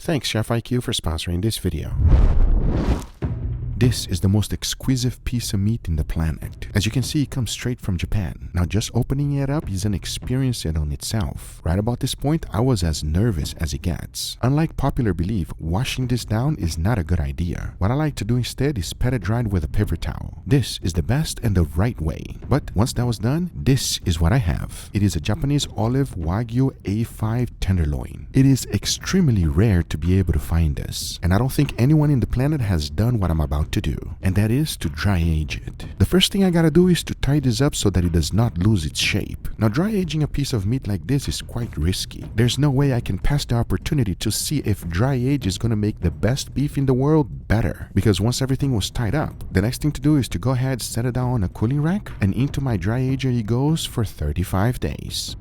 Thanks Chef.IQ for sponsoring this video. This is the most exquisite piece of meat in the planet. As you can see, it comes straight from Japan. Now just opening it up is an experience in on itself. Right about this point, I was as nervous as it gets. Unlike popular belief, washing this down is not a good idea. What I like to do instead is pat it dry with a paper towel. This is the best and the right way. But once that was done, this is what I have. It is a Japanese olive Wagyu A5 tenderloin. It is extremely rare to be able to find this. And I don't think anyone in the planet has done what I'm about to do, and that is to dry age it. The first thing I gotta do is to tie this up so that it does not lose its shape. Now dry aging a piece of meat like this is quite risky. There's no way I can pass the opportunity to see if dry age is gonna make the best beef in the world better, because once everything was tied up, the next thing to do is to go ahead, set it down on a cooling rack, and into my dry ager it goes for 35 days.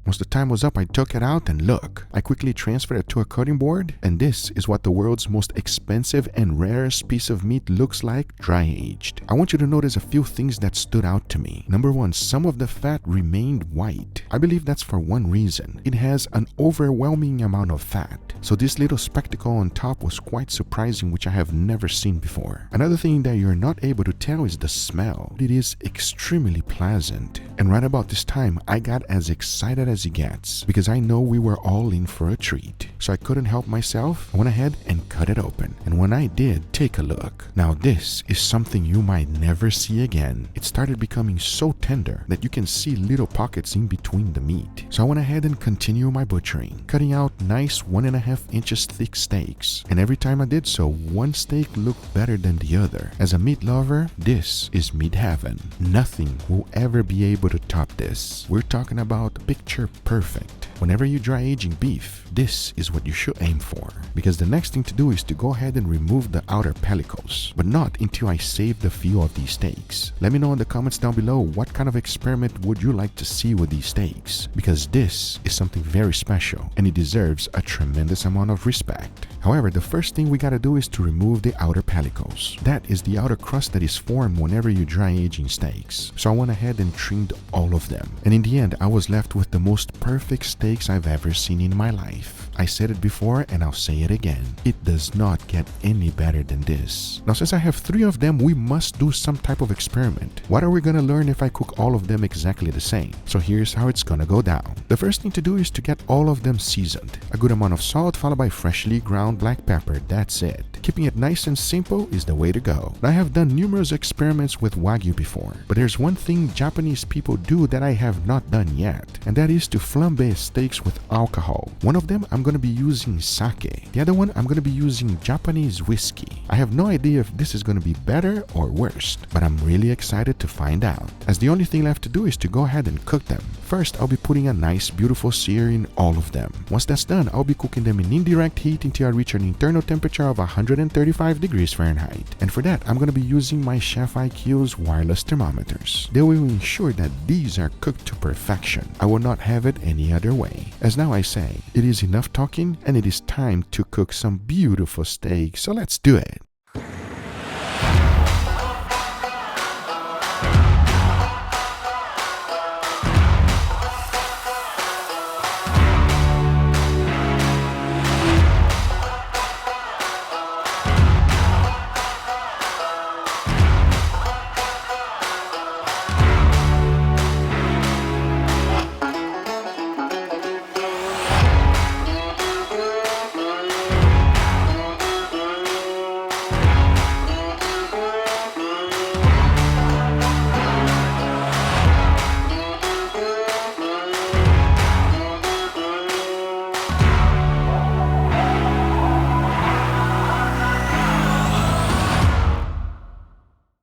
Once the time was up, I took it out and look. I quickly transferred it to a cutting board, and this is what the world's most expensive and rarest piece of meat looks like dry aged. I want you to notice a few things that stood out to me. Number one, some of the fat remained white. I believe that's for one reason. It has an overwhelming amount of fat. So this little spectacle on top was quite surprising, which I have never seen before. Another thing that you're not able to tell is the smell. It is extremely pleasant. And right about this time, I got as excited as it gets, because I know we were all in for a treat. So I couldn't help myself. I went ahead and cut it open. And when I did, take a look. Now this is something you might never see again. It started becoming so tender that you can see little pockets in between the meat. So I went ahead and continued my butchering, cutting out nice 1.5 inches thick steaks. And every time I did so, one steak looked better than the other. As a meat lover, this is meat heaven. Nothing will ever be able to top this. We're talking about picture perfect. Whenever you dry aging beef, this is what you should aim for, because the next thing to do is to go ahead and remove the outer pellicles, but not until I save the feel of these steaks. Let me know in the comments down below what kind of experiment would you like to see with these steaks, because this is something very special and it deserves a tremendous amount of respect. However, the first thing we gotta do is to remove the outer pellicles. That is the outer crust that is formed whenever you dry aging steaks. So I went ahead and trimmed all of them, and in the end I was left with the most perfect steaks I've ever seen in my life. I said it before and I'll say it again. It does not get any better than this. Now since I have 3 of them, we must do some type of experiment. What are we gonna learn if I cook all of them exactly the same? So here's how it's gonna go down. The first thing to do is to get all of them seasoned. A good amount of salt followed by freshly ground black pepper. That's it. Keeping it nice and simple is the way to go. Now, I have done numerous experiments with Wagyu before, but there's one thing Japanese people do that I have not done yet, and that is to flambe steaks with alcohol. One of them I'm going to be using sake. The other one I'm going to be using Japanese whiskey. I have no idea if this is going to be better or worse, but I'm really excited to find out, as the only thing left to do is to go ahead and cook them. First, I'll be putting a nice beautiful sear in all of them. Once that's done, I'll be cooking them in indirect heat until I reach an internal temperature of 135 degrees Fahrenheit. And for that, I'm going to be using my Chef.IQ's wireless thermometers. They will ensure that these are cooked to perfection. I will not have it any other way. As now I say, it is enough talking and it is time to cook some beautiful steak. So let's do it.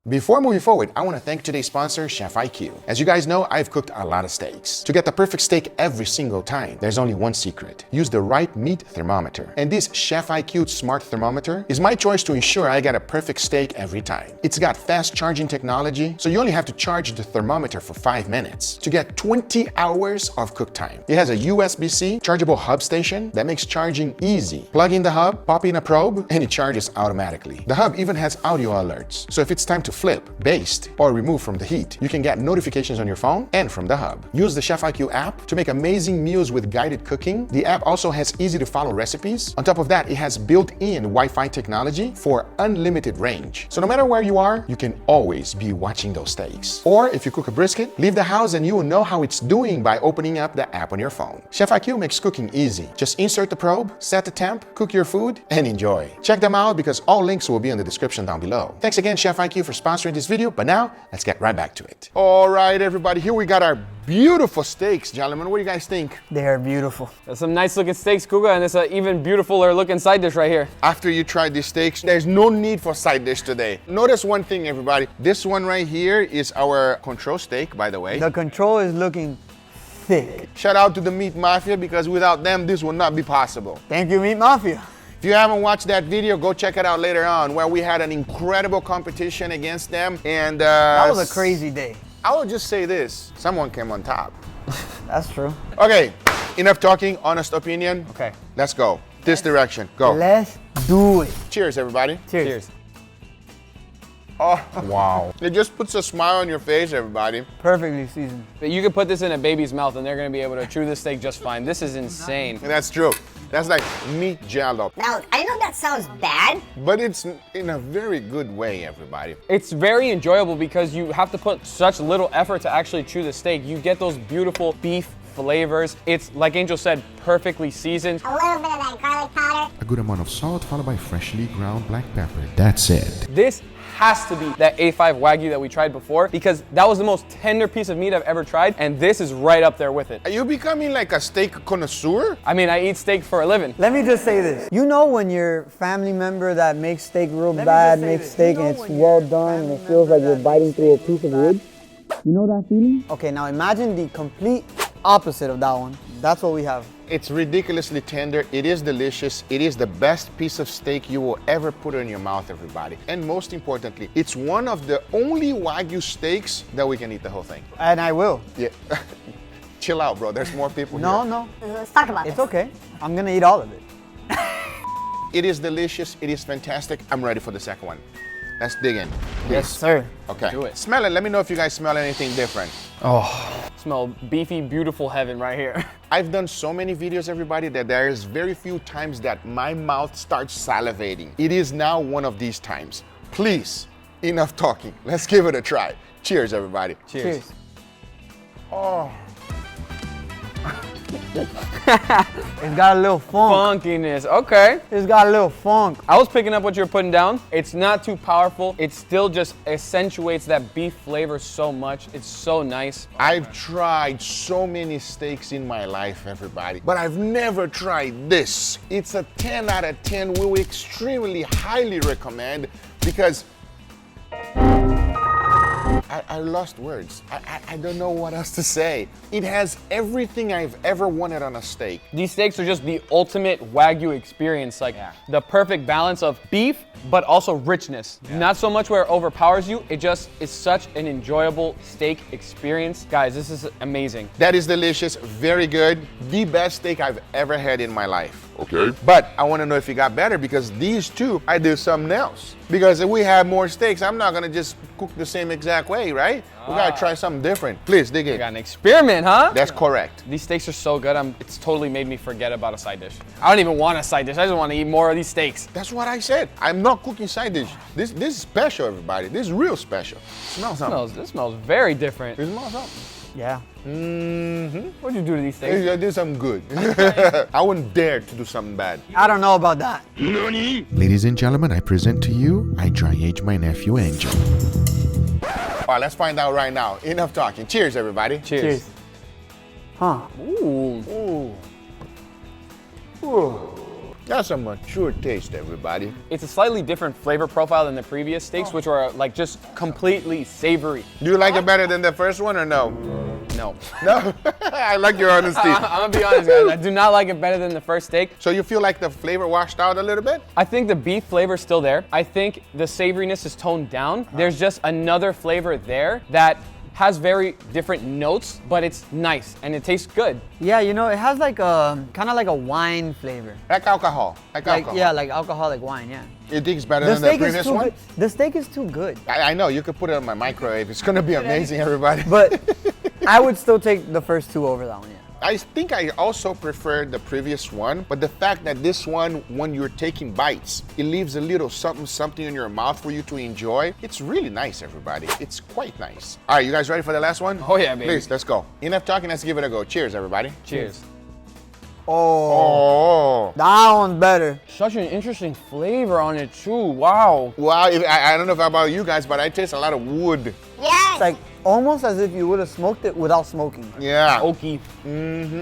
Before moving forward, I want to thank today's sponsor, Chef.IQ. As you guys know, I've cooked a lot of steaks. To get the perfect steak every single time, there's only one secret. Use the right meat thermometer. And this Chef.IQ smart thermometer is my choice to ensure I get a perfect steak every time. It's got fast charging technology, so you only have to charge the thermometer for 5 minutes to get 20 hours of cook time. It has a USB-C chargeable hub station that makes charging easy. Plug in the hub, pop in a probe, and it charges automatically. The hub even has audio alerts, so if it's time to flip, baste, or remove from the heat. You can get notifications on your phone and from the hub. Use the Chef IQ app to make amazing meals with guided cooking. The app also has easy to follow recipes. On top of that, it has built-in Wi-Fi technology for unlimited range. So no matter where you are, you can always be watching those steaks. Or if you cook a brisket, leave the house and you will know how it's doing by opening up the app on your phone. Chef IQ makes cooking easy. Just insert the probe, set the temp, cook your food, and enjoy. Check them out because all links will be in the description down below. Thanks again, Chef IQ, for sponsoring this video, but now let's get right back to it. All right, everybody, here we got our beautiful steaks, gentlemen. What do you guys think? They are beautiful. That's some nice looking steaks, Guga, and it's an even beautifuler looking side dish right here. After you tried these steaks, there's no need for side dish today. Notice one thing, everybody. This one right here is our control steak, by the way. The control is looking thick. Shout out to the Meat Mafia, because without them, this would not be possible. Thank you, Meat Mafia. If you haven't watched that video, go check it out later on, where we had an incredible competition against them. And that was a crazy day. I will just say this, someone came on top. That's true. Okay, enough talking, honest opinion. Okay. Let's go. This direction, go. Let's do it. Cheers, everybody. Cheers. Oh, wow. It just puts a smile on your face, everybody. Perfectly seasoned. You could put this in a baby's mouth and they're gonna be able to chew this steak just fine. This is insane. And that's true. That's like meat jello. Now, I know that sounds bad. But it's in a very good way, everybody. It's very enjoyable because you have to put such little effort to actually chew the steak. You get those beautiful beef flavors. It's, like Angel said, perfectly seasoned. A little bit of that garlic powder. A good amount of salt followed by freshly ground black pepper. That's it. This has to be that A5 Wagyu that we tried before because that was the most tender piece of meat I've ever tried, and this is right up there with it. Are you becoming like a steak connoisseur? I mean, I eat steak for a living. Let me just say this. You know when your family member that makes steak real bad makes steak and it's well done and it feels like you're biting through a piece of wood? You know that feeling? Okay, now imagine the complete opposite of that one. That's what we have. It's ridiculously tender. It is delicious. It is the best piece of steak you will ever put in your mouth, everybody. And most importantly, it's one of the only Wagyu steaks that we can eat the whole thing. And I will. Yeah. Chill out, bro. There's more people here. No. Let's talk about It's this. okay. I'm gonna eat all of it. It is delicious. It is fantastic. I'm ready for the second one. Let's dig in. Please. Yes, sir. Okay. Do it. Smell it. Let me know if you guys smell anything different. Smell beefy, beautiful heaven right here. I've done so many videos, everybody, that there is very few times that my mouth starts salivating. It is now one of these times. Please, enough talking. Let's give it a try. Cheers, everybody. Cheers. Oh, It's got a little funk. Funkiness, okay. It's got a little funk. I was picking up what you're putting down. It's not too powerful. It still just accentuates that beef flavor so much. It's so nice. I've tried so many steaks in my life, everybody, but I've never tried this. It's a 10 out of 10. We will extremely highly recommend because I lost words. I don't know what else to say. It has everything I've ever wanted on a steak. These steaks are just the ultimate Wagyu experience. Like the perfect balance of beef, but also richness. Not so much where it overpowers you. It just is such an enjoyable steak experience. Guys, this is amazing. That is delicious, very good. The best steak I've ever had in my life. Okay. But I want to know if it got better because these two, I did something else. Because if we have more steaks, I'm not going to just cook the same exact way, right? We got to try something different. Please dig We in. got an experiment, huh? That's correct. These steaks are so good. It's totally made me forget about a side dish. I don't even want a side dish. I just want to eat more of these steaks. That's what I said. I'm not cooking side dish. This is special, everybody. This is real special. Smell something. This smells very different. It smells something. Yeah. What'd you do to these steaks? I did something good. I wouldn't dare to do something bad. I don't know about that. Ladies and gentlemen, I present to you, I dry age my nephew Angel. All right, let's find out right now. Enough talking. Cheers, everybody. Cheers. Huh. Ooh. Ooh. That's a mature taste, everybody. It's a slightly different flavor profile than the previous steaks, which were like just completely savory. Do you like it better than the first one or no? No. No? I like your honesty. I'm gonna be honest, guys. I do not like it better than the first steak. So you feel like the flavor washed out a little bit? I think the beef flavor is still there. I think the savoriness is toned down. There's just another flavor there that has very different notes, but it's nice and it tastes good. Yeah, you know, it has like a kind of like a wine flavor. Like alcohol. Like alcohol. Yeah, like alcoholic wine. Yeah. You think it's better than the previous one? Good. The steak is too good. I know. You could put it in my microwave. It's gonna be amazing, everybody. But I would still take the first two over that one. Yeah. I think I also prefer the previous one, but the fact that this one, when you're taking bites, it leaves a little something in your mouth for you to enjoy. It's really nice, everybody. It's quite nice. All right, you guys ready for the last one? Oh yeah, baby. Please, let's go. Enough talking, let's give it a go. Cheers, everybody. Cheers. Oh, That one's better. Such an interesting flavor on it too. Wow. wow. I don't know about you guys, but I taste a lot of wood. Yes. It's like almost as if you would have smoked it without smoking. Yeah. Oaky.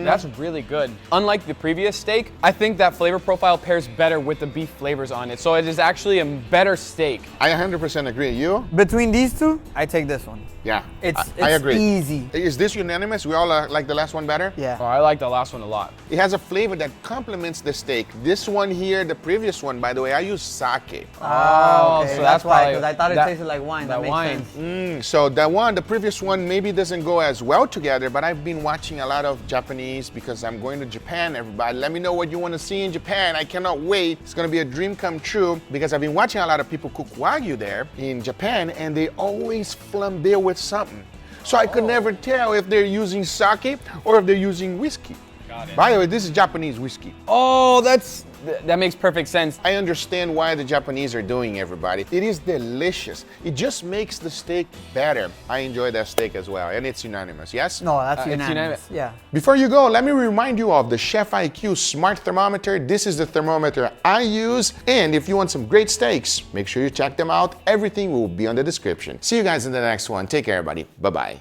That's really good. Unlike the previous steak, I think that flavor profile pairs better with the beef flavors on it. So it is actually a better steak. I 100% agree. You? Between these two, I take this one. Yeah. It's I agree. easy. Is this unanimous? We all like the last one better? Oh, Yeah. I like the last one a lot. It has a flavor that complements the steak. This one here, the previous one, by the way, I use sake. Oh, Okay, so that's why, probably- because I thought it that- tasted like wine. That that makes wine. sense. So that one, the previous one, maybe doesn't go as well together, but I've been watching a lot of Japanese because I'm going to Japan, everybody. Let me know what you want to see in Japan. I cannot wait. It's going to be a dream come true because I've been watching a lot of people cook Wagyu there in Japan, and they always flambe with something. So I could never tell if they're using sake or if they're using whiskey. Got it. By the way, this is Japanese whiskey. Oh, that makes perfect sense. I understand why the Japanese are doing, everybody. It is delicious. It just makes the steak better. I enjoy that steak as well, and it's unanimous, yes? No, that's It's unanimous. unanimous. Yeah. Before you go, let me remind you of the Chef IQ Smart Thermometer. This is the thermometer I use, and if you want some great steaks, make sure you check them out. Everything will be on the description. See you guys in the next one. Take care, everybody. Bye-bye.